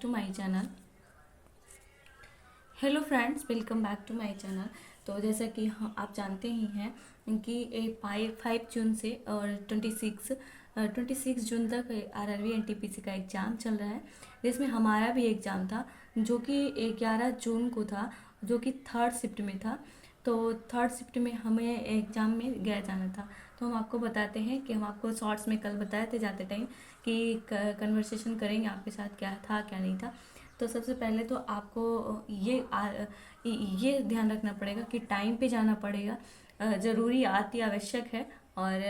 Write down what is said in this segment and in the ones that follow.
To my channel. Hello friends, welcome back to my channel. तो जैसा कि आप जानते ही हैं कि 5 जून से और 26 जून तक आरआरबी एनटीपीसी का एग्ज़ाम चल रहा है, जिसमें हमारा भी एग्ज़ाम था जो कि 11 जून को था, जो कि थर्ड शिफ्ट में था। तो थर्ड शिफ्ट में हमें एग्ज़ाम में गया जाना था। तो हम आपको बताते हैं कि हम आपको शॉर्ट्स में कल बताए थे जाते टाइम कि कन्वर्सेशन करेंगे आपके साथ, क्या था क्या नहीं था। तो सबसे पहले तो आपको ये ध्यान रखना पड़ेगा कि टाइम पे जाना पड़ेगा। ज़रूरी अति आवश्यक है और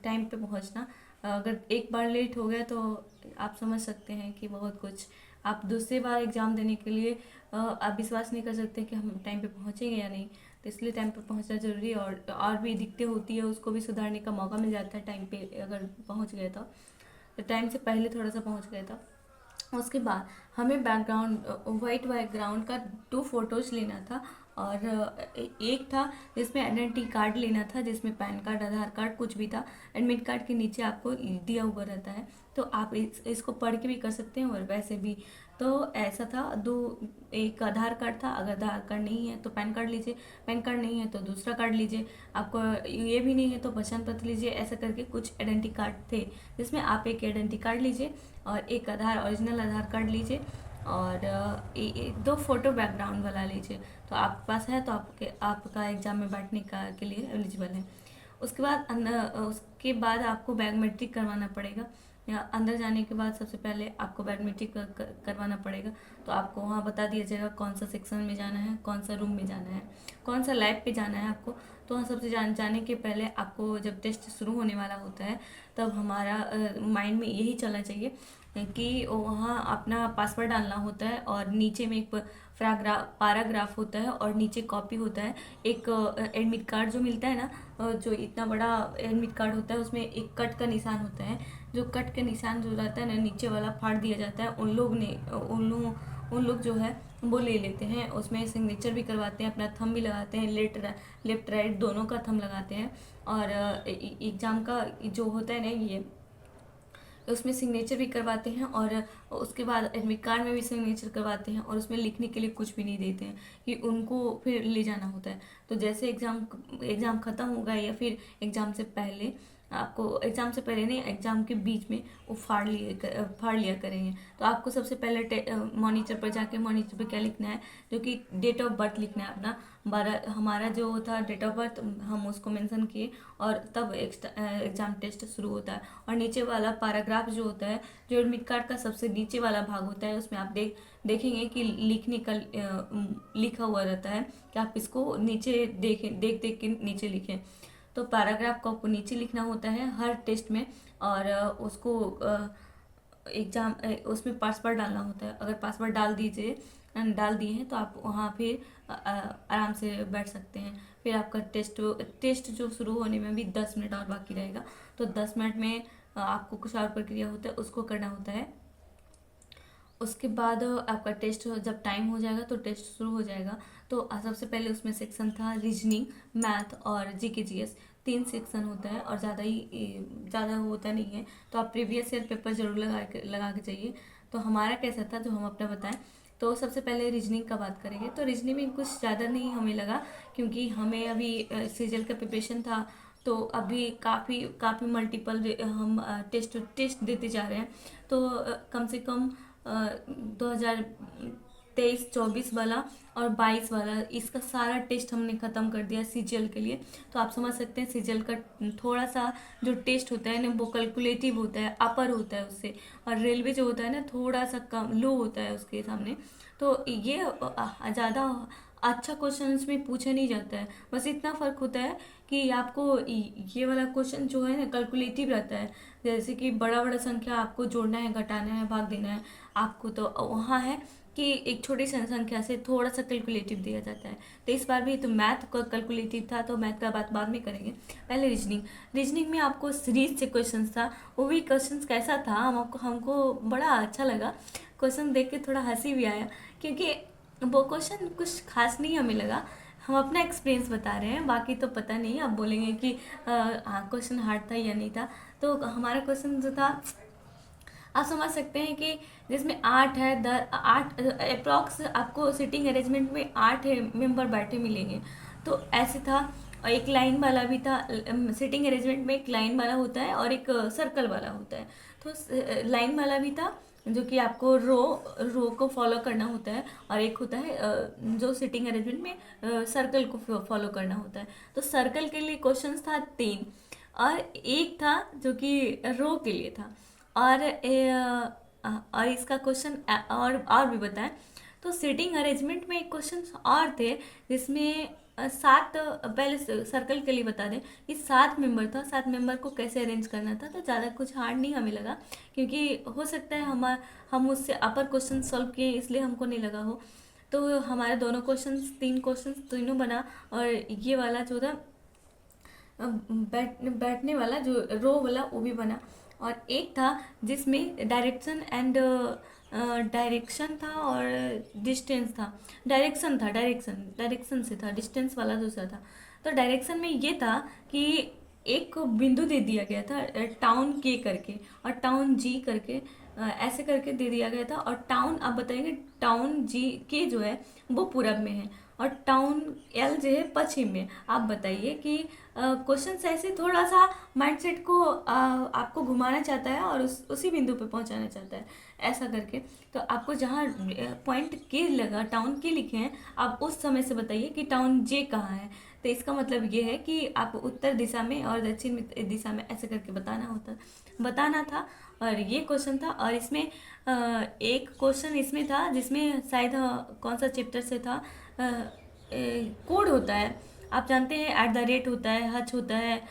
टाइम पे पहुंचना। अगर एक बार लेट हो गया तो आप समझ सकते हैं कि बहुत कुछ, आप दूसरी बार एग्ज़ाम देने के लिए आप विश्वास नहीं कर सकते कि हम टाइम पे पहुंचेंगे या नहीं। तो इसलिए टाइम पे पहुंचना ज़रूरी है, और भी दिक्कतें होती है उसको भी सुधारने का मौका मिल जाता है टाइम पे अगर पहुंच गए तो टाइम से पहले थोड़ा सा पहुंच गया था। उसके बाद हमें बैकग्राउंड, वाइट बैकग्राउंड का 2 फोटोज लेना था, और एक था जिसमें आइडेंटिटी कार्ड लेना था, जिसमें पैन कार्ड, आधार कार्ड, कुछ भी था। एडमिट कार्ड के नीचे आपको दिया हुआ रहता है, तो आप इसको पढ़ के भी कर सकते हैं और वैसे भी। तो ऐसा था, दो, एक आधार कार्ड था, अगर आधार कार्ड नहीं है तो पैन कार्ड लीजिए, पैन कार्ड नहीं है तो दूसरा कार्ड लीजिए, आपको ये भी नहीं है तो पहचान पत्र लीजिए। ऐसा करके कुछ आइडेंटिटी कार्ड थे, जिसमें आप एक आइडेंटिटी कार्ड लीजिए और एक ओरिजिनल आधार कार्ड लीजिए, और 2 फोटो बैकग्राउंड वाला लीजिए। तो आपके पास है तो आपका एग्जाम में बैठने का के लिए एलिजिबल है। उसके बाद आपको बायोमेट्रिक करवाना पड़ेगा। या अंदर जाने के बाद सबसे पहले आपको बायोमेट्रिक करवाना पड़ेगा। तो आपको वहाँ बता दिया जाएगा कौन सा सेक्शन में जाना है, कौन सा रूम में जाना है, कौन सा लैब पे जाना है आपको। तो वहाँ सबसे जाने के पहले आपको जब टेस्ट शुरू होने वाला होता है, तब हमारा माइंड में यही चलना चाहिए कि वहाँ अपना पासवर्ड डालना होता है, और नीचे में एक पैराग्राफ होता है और नीचे कॉपी होता है। एक एडमिट कार्ड जो मिलता है ना, जो इतना बड़ा एडमिट कार्ड होता है, उसमें एक कट का निशान होता है। जो कट का निशान जो रहता है ना, नीचे वाला फाड़ दिया जाता है। उन लोग जो है वो ले लेते हैं, उसमें सिग्नेचर भी करवाते हैं, अपना थंब भी लगाते हैं, लेफ्ट राइट दोनों का थंब लगाते हैं। और एग्ज़ाम का जो होता है ना, ये उसमें सिग्नेचर भी करवाते हैं, और उसके बाद एडमिट कार्ड में भी सिग्नेचर करवाते हैं, और उसमें लिखने के लिए कुछ भी नहीं देते हैं कि उनको फिर ले जाना होता है। तो जैसे एग्ज़ाम ख़त्म होगा या फिर एग्ज़ाम से पहले, आपको एग्ज़ाम से पहले नहीं, एग्ज़ाम के बीच में वो फाड़ लिया करेंगे। तो आपको सबसे पहले मॉनिटर पर जाके, मॉनिटर पर क्या लिखना है, जो कि डेट ऑफ बर्थ लिखना है अपना। हमारा जो था डेट ऑफ बर्थ, हम उसको मेंशन किए, और तब एग्ज़ाम टेस्ट शुरू होता है। और नीचे वाला पैराग्राफ जो होता है, जो एडमिट कार्ड का सबसे नीचे वाला भाग होता है, उसमें आप देखेंगे कि लिखने का लिखा हुआ रहता है कि आप इसको नीचे देख के नीचे लिखें। तो पैराग्राफ को आपको नीचे लिखना होता है हर टेस्ट में, और उसको एग्जाम उसमें पासवर्ड डालना होता है। अगर पासवर्ड डाल दिए हैं तो आप वहाँ फिर आराम से बैठ सकते हैं। फिर आपका टेस्ट जो शुरू होने में भी 10 मिनट और बाकी रहेगा। तो 10 मिनट में आपको कुछ और प्रक्रिया होता है, उसको करना होता है। उसके बाद आपका टेस्ट जब टाइम हो जाएगा तो टेस्ट शुरू हो जाएगा। तो सबसे पहले उसमें सेक्शन था रीजनिंग, मैथ और जीके जीएस। 3 सेक्शन होता है, और ज़्यादा होता नहीं है। तो आप प्रीवियस ईयर पेपर जरूर लगा के चाहिए। तो हमारा कैसा था जो हम अपना बताएं। तो सबसे पहले रीजनिंग का बात करेंगे। तो रीजनिंग में कुछ ज़्यादा नहीं हमें लगा, क्योंकि हमें अभी सीजल का प्रिपरेशन था। तो अभी काफ़ी काफ़ी मल्टीपल हम टेस्ट देते जा रहे हैं। तो कम से कम 2023-24 वाला और 22 वाला, इसका सारा टेस्ट हमने ख़त्म कर दिया सीजीएल के लिए। तो आप समझ सकते हैं सीजीएल का थोड़ा सा जो टेस्ट होता है ना, वो कैलकुलेटिव होता है, अपर होता है उससे। और रेलवे जो होता है ना, थोड़ा सा कम लो होता है उसके सामने। तो ये ज़्यादा अच्छा क्वेश्चन में पूछा नहीं जाता है। बस इतना फ़र्क होता है कि आपको ये वाला क्वेश्चन जो है ना, कैलकुलेटिव रहता है। जैसे कि बड़ा बड़ा संख्या आपको जोड़ना है, घटाना है, भाग देना है आपको। तो वहाँ है कि एक छोटी सी संख्या से थोड़ा सा कैलकुलेटिव दिया जाता है। तो इस बार भी तो मैथ का कैलकुलेटिव था, तो मैथ का बात बाद में करेंगे। पहले रीजनिंग में आपको सीरीज से क्वेश्चन था। वो भी क्वेश्चन कैसा था, हमको बड़ा अच्छा लगा। क्वेश्चन देख के थोड़ा हंसी भी आया, क्योंकि वो क्वेश्चन कुछ खास नहीं हमें लगा। हम अपना एक्सपीरियंस बता रहे हैं, बाकी तो पता नहीं, आप बोलेंगे कि हाँ क्वेश्चन हार्ड था या नहीं था। तो हमारा क्वेश्चन जो था, आप समझ सकते हैं कि जिसमें 8 है, 8 अप्रॉक्स आपको सिटिंग अरेंजमेंट में 8 मेंबर बैठे मिलेंगे। तो ऐसे था। और एक लाइन वाला भी था। सिटिंग अरेंजमेंट में एक लाइन वाला होता है और एक सर्कल वाला होता है। तो लाइन वाला भी था जो कि आपको रो को फॉलो करना होता है, और एक होता है जो सिटिंग अरेंजमेंट में सर्कल को फॉलो करना होता है। तो सर्कल के लिए क्वेश्चंस था 3, और एक था जो कि रो के लिए था। और इसका क्वेश्चन और भी बताएं तो सिटिंग अरेंजमेंट में क्वेश्चन और थे जिसमें 7, पहले सर्कल के लिए बता दें कि 7 मेंबर था। 7 मेंबर को कैसे अरेंज करना था, तो ज़्यादा कुछ हार्ड नहीं हमें लगा, क्योंकि हो सकता है हम उससे अपर क्वेश्चन सॉल्व किए इसलिए हमको नहीं लगा हो। तो हमारे दोनों क्वेश्चन तीनों बना, और ये वाला जो था बैठने वाला जो रो वाला वो भी बना। और एक था जिसमें डायरेक्शन था और डिस्टेंस था। डायरेक्शन से था, डिस्टेंस वाला दूसरा था। तो डायरेक्शन में ये था कि एक बिंदु दे दिया गया था टाउन के करके और टाउन जी करके, ऐसे करके दे दिया गया था। और टाउन आप बताएंगे, टाउन जी के जो है वो पूरब में है और टाउन एल जो है पश्चिम में। आप बताइए कि क्वेश्चन ऐसे थोड़ा सा माइंडसेट को आपको घुमाना चाहता है और उसी बिंदु पे पहुंचाना चाहता है, ऐसा करके। तो आपको जहाँ पॉइंट के लगा, टाउन के लिखे हैं, आप उस समय से बताइए कि टाउन जे कहाँ है। तो इसका मतलब ये है कि आप उत्तर दिशा में और दक्षिण दिशा में ऐसे करके बताना था। और ये क्वेश्चन था। और इसमें एक क्वेश्चन इसमें था जिसमें शायद कौन सा चैप्टर से था, कोड होता है, आप जानते हैं, @ होता है, हच होता है,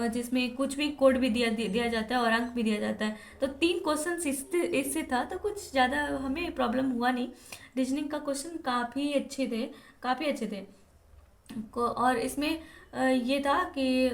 जिसमें कुछ भी कोड भी दिया जाता है और अंक भी दिया जाता है। तो 3 क्वेश्चन इससे था, तो कुछ ज़्यादा हमें प्रॉब्लम हुआ नहीं। रीजनिंग का क्वेश्चन काफ़ी अच्छे थे, काफ़ी अच्छे थे। और इसमें ये था कि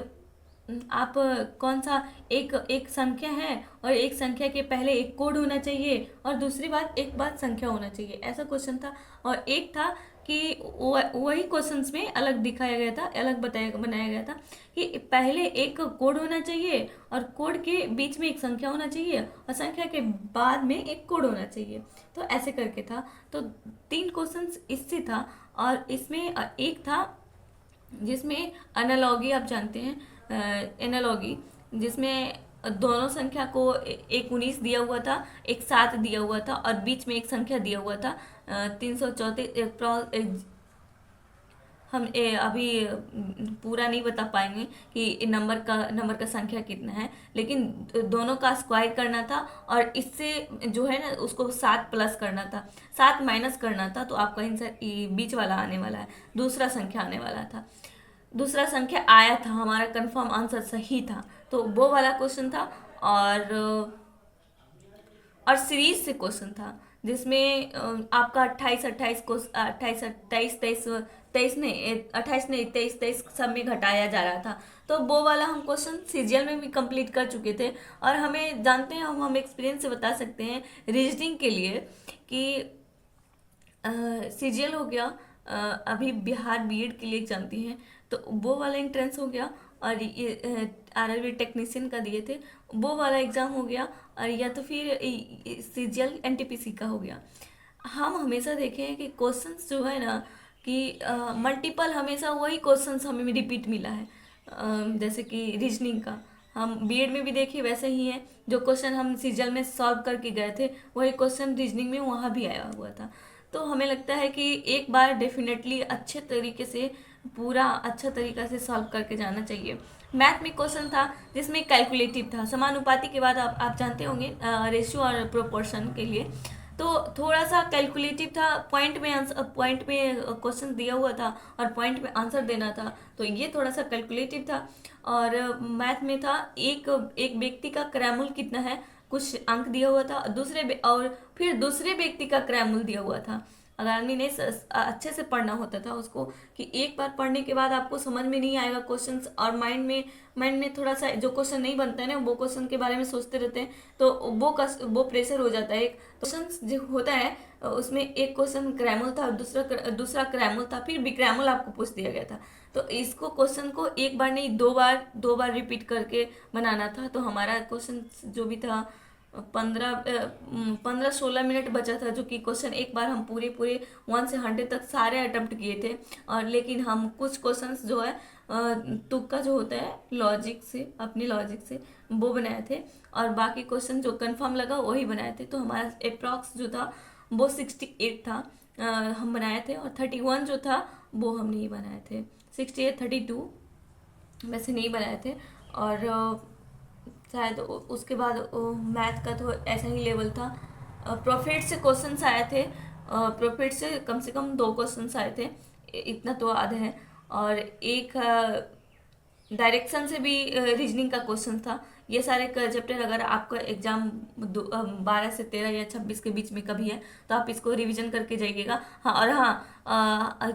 आप कौन सा एक संख्या है और एक संख्या के पहले एक कोड होना चाहिए और दूसरी बात एक बात संख्या होना चाहिए, ऐसा क्वेश्चन था। और एक था कि वही क्वेश्चंस में अलग दिखाया गया था, अलग बनाया गया था कि पहले एक कोड होना चाहिए और कोड के बीच में एक संख्या होना चाहिए और संख्या के बाद में एक कोड होना चाहिए। तो ऐसे करके था। तो 3 क्वेश्चंस इससे था। और इसमें एक था जिसमें एनालॉगी, आप जानते हैं एनालॉगी, जिसमें दोनों संख्या को एक 19 दिया हुआ था, एक 7 दिया हुआ था और बीच में एक संख्या दिया हुआ था 334। हम अभी पूरा नहीं बता पाएंगे कि नंबर का संख्या कितना है, लेकिन दोनों का स्क्वायर करना था और इससे जो है ना उसको 7 प्लस करना था, 7 माइनस करना था। तो आपका आंसर बीच वाला आने वाला है, दूसरा संख्या आने वाला था। दूसरा संख्या आया था, हमारा कंफर्म आंसर सही था। तो वो वाला क्वेश्चन था। और सीरीज से क्वेश्चन था जिसमें आपका 28 को 28 नहीं 28 नहीं 23 सब में घटाया जा रहा था। तो वो वाला हम क्वेश्चन सीजीएल में भी कंप्लीट कर चुके थे। और हमें जानते हैं, हम एक्सपीरियंस से बता सकते हैं रीजनिंग के लिए कि सीजीएल हो गया, अभी बिहार बीएड के लिए एग्जाम दी हैं, तो वो वाला एंट्रेंस हो गया। और ये आरआरबी टेक्नीशियन का दिए थे, वो वाला एग्ज़ाम हो गया। और या तो फिर सीजीएल एनटीपीसी का हो गया। हम हमेशा देखे हैं कि क्वेश्चंस जो है ना कि मल्टीपल हमेशा वही क्वेश्चंस हमें रिपीट मिला है। जैसे कि रीजनिंग का हम बीएड में भी देखे वैसे ही है, जो क्वेश्चन हम सीजीएल में सॉल्व करके गए थे वही क्वेश्चन रीजनिंग में वहाँ भी आया हुआ था। तो हमें लगता है कि एक बार डेफिनेटली अच्छे तरीके से पूरा अच्छा तरीका से सॉल्व करके जाना चाहिए। मैथ में क्वेश्चन था जिसमें कैलकुलेटिव था, समानुपाती के बाद आप जानते होंगे रेशियो और प्रोपोर्शन के लिए। तो थोड़ा सा कैलकुलेटिव था, पॉइंट में क्वेश्चन दिया हुआ था और पॉइंट में आंसर देना था, तो ये थोड़ा सा कैलकुलेटिव था। और मैथ में था एक व्यक्ति का क्रैमुल कितना है, कुछ अंक दिया हुआ था, और फिर दूसरे व्यक्ति का क्रैमुल दिया हुआ था। अगर आदमी ने अच्छे से पढ़ना होता था उसको, कि एक बार पढ़ने के बाद आपको समझ में नहीं आएगा क्वेश्चंस, और माइंड में थोड़ा सा जो क्वेश्चन नहीं बनता है ना, वो क्वेश्चन के बारे में सोचते रहते हैं, तो वो प्रेशर हो जाता है। एक क्वेश्चन जो होता है उसमें एक क्वेश्चन क्रैमुल था और दूसरा क्रैमुल था, फिर बिक्रैमुल आपको पूछ दिया गया था। तो इसको क्वेश्चन को एक बार नहीं, दो बार रिपीट करके बनाना था। तो हमारा क्वेश्चन जो भी था 15-16 मिनट बचा था, जो कि क्वेश्चन एक बार हम पूरे पूरे 1 से 100 तक सारे अटेम्प्ट किए थे। और लेकिन हम कुछ क्वेश्चंस जो है तुक्का जो होता है लॉजिक से, अपनी लॉजिक से वो बनाए थे, और बाकी क्वेश्चन जो कंफर्म लगा वही बनाए थे। तो हमारा अप्रॉक्स जो था वो 68 था, हम बनाए थे, और 31 जो था वो हम नहीं बनाए थे। 68 32 वैसे नहीं बनाए थे। और शायद उसके बाद मैथ का तो ऐसा ही लेवल था। प्रॉफिट से क्वेश्चंस आए थे, प्रॉफिट से कम 2 क्वेश्चंस आए थे, इतना तो याद है। और एक डायरेक्शन से भी रीजनिंग का क्वेश्चन था। ये सारे चैप्टर अगर आपका एग्जाम 12 से 13 या 26 के बीच में कभी है तो आप इसको रिवीजन करके जाइएगा। हाँ, और हाँ,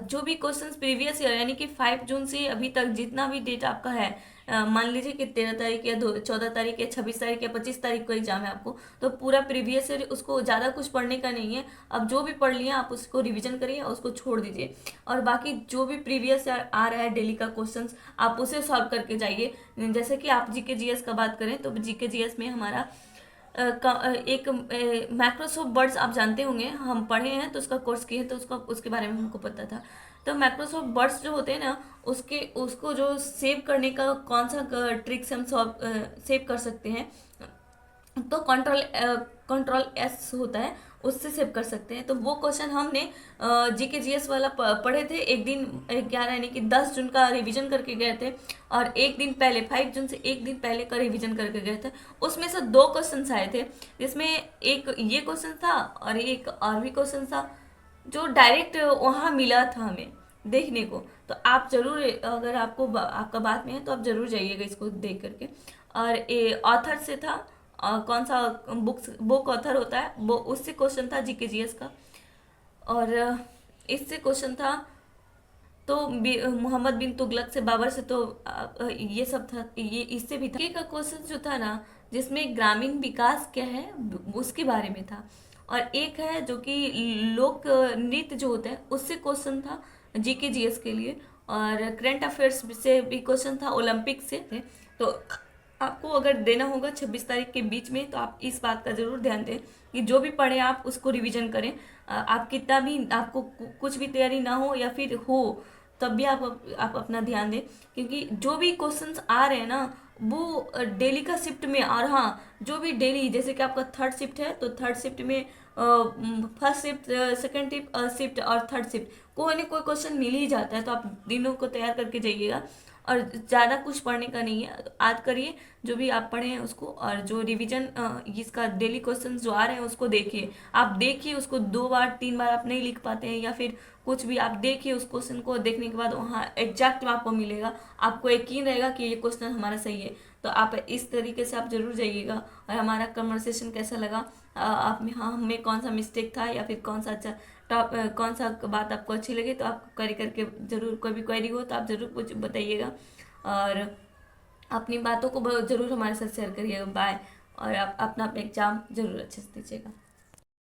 जो भी क्वेश्चंस प्रीवियस ईयर यानी कि 5 जून से अभी तक जितना भी डेट आपका है, मान लीजिए कि 13 तारीख या 14 तारीख या 26 तारीख या 25 तारीख को एग्जाम है आपको, तो पूरा प्रीवियस ईयर उसको ज़्यादा कुछ पढ़ने का नहीं है। अब जो भी पढ़ लिया आप उसको रिवीजन करिए और उसको छोड़ दीजिए, और बाकी जो भी प्रीवियस ईयर आ रहा है डेली का क्वेश्चंस आप उसे सॉल्व करके जाइए। जैसे कि आप जीके जीएस का बात करें तो जीके जीएस में हमारा एक माइक्रोसॉफ्ट वर्ड्स आप जानते होंगे, हम पढ़े हैं तो उसका कोर्स किए हैं तो उसके बारे में हमको पता था। तो माइक्रोसॉफ्ट वर्ड्स जो होते हैं ना, उसको जो सेव करने का कौन सा ट्रिक से हम सेव कर सकते हैं, तो कंट्रोल एस होता है, उससे सेव कर सकते हैं। तो वो क्वेश्चन हमने जीके जीएस वाला पढ़े थे एक दिन 11 यानी कि 10 जून का रिवीजन करके गए थे, और एक दिन पहले 5 जून से एक दिन पहले का रिवीजन करके गए थे। उसमें से 2 क्वेश्चन आए थे, जिसमें एक ये क्वेश्चन था और एक और भी क्वेश्चन था जो डायरेक्ट वहाँ मिला था हमें देखने को। तो आप जरूर, अगर आपका बात में है तो आप जरूर जाइएगा इसको देख करके। और ऑथर से था, कौन सा बुक ऑथर होता है वो, उससे क्वेश्चन था जीके जीएस का। और इससे क्वेश्चन था तो मोहम्मद बिन तुगलक से, बाबर से, तो ये सब था। ये इससे भी था। ये का क्वेश्चन जो था ना, जिसमें ग्रामीण विकास क्या है उसके बारे में था। और एक है जो कि लोक नृत्य जो होता है उससे क्वेश्चन था जीके जीएस के लिए। और करंट अफेयर्स से भी क्वेश्चन था, ओलंपिक से थे। तो आपको अगर देना होगा 26 तारीख के बीच में, तो आप इस बात का ज़रूर ध्यान दें कि जो भी पढ़े आप उसको रिवीजन करें। आप कितना भी, आपको कुछ भी तैयारी ना हो या फिर हो तब भी आप अपना ध्यान दें, क्योंकि जो भी क्वेश्चंस आ रहे हैं ना वो डेली का शिफ्ट में। और हाँ, जो भी डेली, जैसे कि आपका 3rd शिफ्ट है तो 3rd शिफ्ट में फर्स्ट शिफ्ट, सेकेंड शिफ्ट और 3rd शिफ्ट कोई ना कोई क्वेश्चन मिल ही जाता है। तो आप दिनों को तैयार करके जाइएगा, और ज़्यादा कुछ पढ़ने का नहीं है। आज करिए जो भी आप पढ़े हैं उसको, और जो रिवीजन इसका डेली क्वेश्चंस जो आ रहे हैं उसको देखिए। आप देखिए उसको 2 बार 3 बार आप नहीं लिख पाते हैं या फिर कुछ भी, आप देखिए उस क्वेश्चन को, देखने के बाद वहाँ एग्जैक्ट आपको मिलेगा, आपको यकीन रहेगा कि ये क्वेश्चन हमारा सही है। तो आप इस तरीके से आप जरूर जाइएगा। और हमारा कन्वर्सेशन कैसा लगा, आप में, हाँ, हमें कौन सा मिस्टेक था या फिर कौन सा अच्छा कौन सा बात आपको अच्छी लगी, तो आप क्वेरी करके जरूर, कोई भी क्वेरी हो तो आप जरूर कुछ बताइएगा, और अपनी बातों को जरूर हमारे साथ शेयर करिएगा। बाय। और आप अपना एग्जाम जरूर अच्छे से दीजिएगा।